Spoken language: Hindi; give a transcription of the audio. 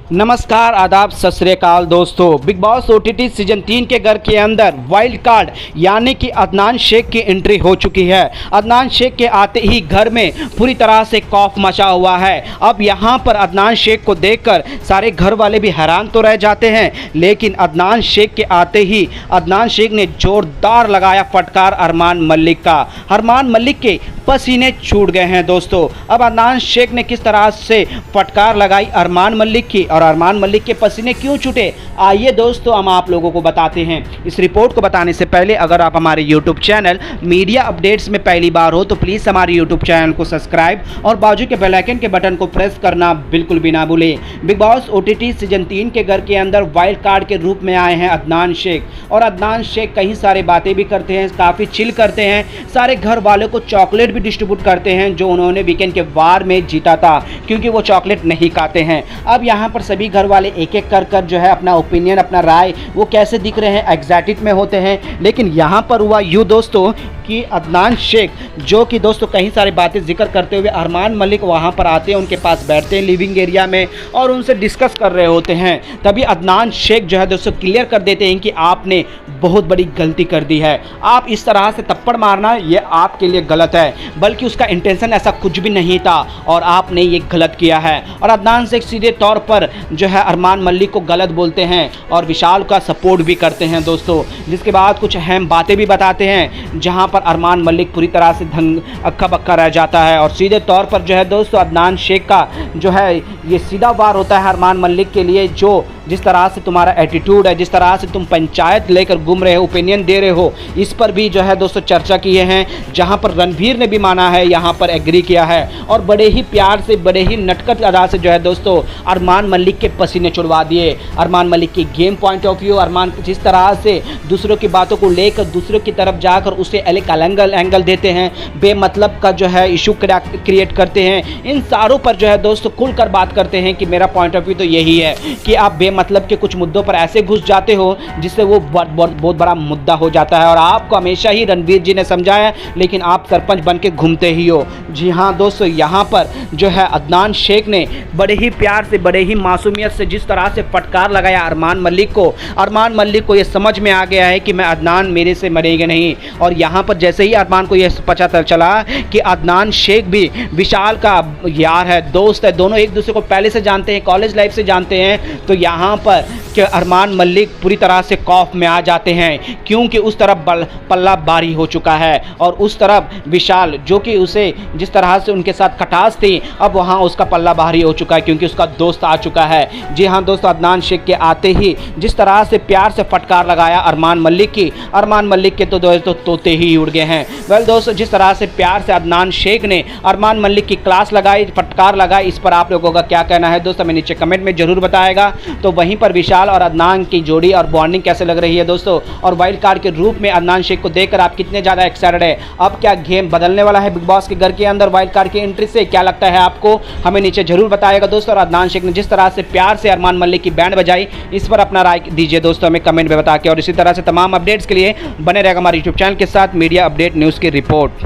नमस्कार, आदाब, सत श्री अकाल दोस्तों। बिग बॉस ओटीटी सीजन 3 के घर के अंदर वाइल्ड कार्ड यानी कि अदनान शेख की एंट्री हो चुकी है। अदनान शेख के आते ही घर में पूरी तरह से खौफ मचा हुआ है। अब यहां पर अदनान शेख को देखकर सारे घर वाले भी हैरान तो रह जाते हैं, लेकिन अदनान शेख के आते ही अदनान शेख ने जोरदार लगाया फटकार अरमान मलिक का। अरमान मलिक के पसीने छूट गए हैं दोस्तों। अब अदनान शेख ने किस तरह से फटकार लगाई अरमान मलिक की और अरमान मलिक के पसीने क्यों छूटे, आइए दोस्तों हम आप लोगों को बताते हैं। इस रिपोर्ट को बताने से पहले अगर आप हमारे यूट्यूब चैनल मीडिया अपडेट्स में पहली बार हो तो प्लीज़ हमारे यूट्यूब चैनल को सब्सक्राइब और बाजू के बेल आइकन के बटन को प्रेस करना बिल्कुल भी ना भूलें। बिग बॉस ओटीटी सीजन 3 के घर के अंदर वाइल्ड कार्ड के रूप में आए हैं अदनान शेख। और अदनान शेख कई सारे बातें भी करते हैं, काफ़ी चिल करते हैं, सारे घर वालों को चॉकलेट भी डिस्ट्रीब्यूट करते हैं जो उन्होंने वीकेंड के वार में जीता था, क्योंकि वो चॉकलेट नहीं खाते हैं। अब यहाँ पर सभी घर वाले एक एक कर जो है अपना ओपिनियन, अपना राय वो कैसे दिख रहे हैं, एक्साइटेड में होते हैं। लेकिन यहाँ पर हुआ यूँ दोस्तों कि अदनान शेख जो कि दोस्तों कई सारी बातें जिक्र करते हुए अरमान मलिक वहाँ पर आते हैं, उनके पास बैठते हैं लिविंग एरिया में और उनसे डिस्कस कर रहे होते हैं। तभी अदनान शेख जो है दोस्तों क्लियर कर देते हैं कि आपने बहुत बड़ी गलती कर दी है। आप इस तरह से थप्पड़ मारना ये आपके लिए गलत है, बल्कि उसका इंटेंशन ऐसा कुछ भी नहीं था और आपने ये गलत किया है। और अदनान शेख सीधे तौर पर जो है अरमान मलिक को गलत बोलते हैं और विशाल का सपोर्ट भी करते हैं दोस्तों। जिसके बाद कुछ अहम बातें भी बताते हैं जहां पर अरमान मलिक पूरी तरह से अक्का बक्का रह जाता है। और सीधे तौर पर जो है दोस्तों अदनान शेख का जो है ये सीधा वार होता है अरमान मलिक के लिए, जो जिस तरह से तुम्हारा एटीट्यूड है, जिस तरह से तुम पंचायत लेकर घूम रहे हो, ओपिनियन दे रहे हो, इस पर भी जो है दोस्तों चर्चा किए हैं। जहां पर रणवीर ने भी माना है, यहां पर एग्री किया है और बड़े ही प्यार से, बड़े ही नटखट अदा से जो है दोस्तों अरमान मलिक के पसीने छुड़वा दिए। अरमान मलिक की गेम पॉइंट ऑफ व्यू, अरमान जिस तरह से दूसरों की बातों को लेकर दूसरों की तरफ जाकर उसे अलग एंगल देते हैं, बेमतलब का जो है इशू क्रिएट करते हैं, इन सारों पर जो है दोस्तों खुलकर बात करते हैं कि मेरा पॉइंट ऑफ व्यू तो यही है कि आप मतलब के कुछ मुद्दों पर ऐसे घुस जाते हो जिससे वो बहुत बड़ा मुद्दा हो जाता है। और आपको हमेशा ही रणवीर जी ने समझाया, लेकिन आप सरपंच बन के घूमते ही हो। जी हाँ दोस्तों, यहाँ पर जो है अदनान शेख ने बड़े ही प्यार से, बड़े ही मासूमियत से जिस तरह से फटकार लगाया अरमान मलिक को ये समझ में आ गया है कि मैं अदनान मेरे से मरेगा नहीं। और यहाँ पर जैसे ही अरमान को यह पता चला कि अदनान शेख भी विशाल का यार है, दोस्त है, दोनों एक दूसरे को पहले से जानते हैं, कॉलेज लाइफ से जानते हैं, तो यहाँ पर कि अरमान मलिक पूरी तरह से खौफ में आ जाते हैं, क्योंकि उस तरफ पल्ला भारी हो चुका है और उस तरफ विशाल जो कि उसे जिस तरह से उनके साथ खटास थी, अब वहाँ उसका पल्ला भारी हो चुका है क्योंकि उसका दोस्त आ चुका है। जी हाँ दोस्तों, अदनान शेख के आते ही जिस तरह से प्यार से फटकार लगाया अरमान मलिक के तो दोस्तों तोते ही उड़ गए हैं। वेल दोस्तों, जिस तरह से प्यार से अदनान शेख ने अरमान मलिक की क्लास लगाई, फटकार लगाई, इस पर आप लोगों का क्या कहना है दोस्तों, हमें नीचे कमेंट में जरूर बताएगा। तो वहीं पर विशाल और अदनान की जोड़ी और बॉन्डिंग कैसे लग रही है दोस्तों, और वाइल्ड कार्ड के रूप में अदनान शेख को देखकर आप कितने ज़्यादा एक्साइटेड है। अब क्या गेम बदलने वाला है बिग बॉस के घर के अंदर वाइल्ड कार्ड की एंट्री से, क्या लगता है आपको, हमें नीचे जरूर बताएगा दोस्तों। और अदनान शेख ने जिस तरह से प्यार से अरमान मलिक की बैंड बजाई, इस पर अपना राय दीजिए दोस्तों हमें कमेंट में बता के। और इसी तरह से तमाम अपडेट्स के लिए बने रहेगा हमारे यूट्यूब चैनल के साथ मीडिया अपडेट न्यूज़ की रिपोर्ट।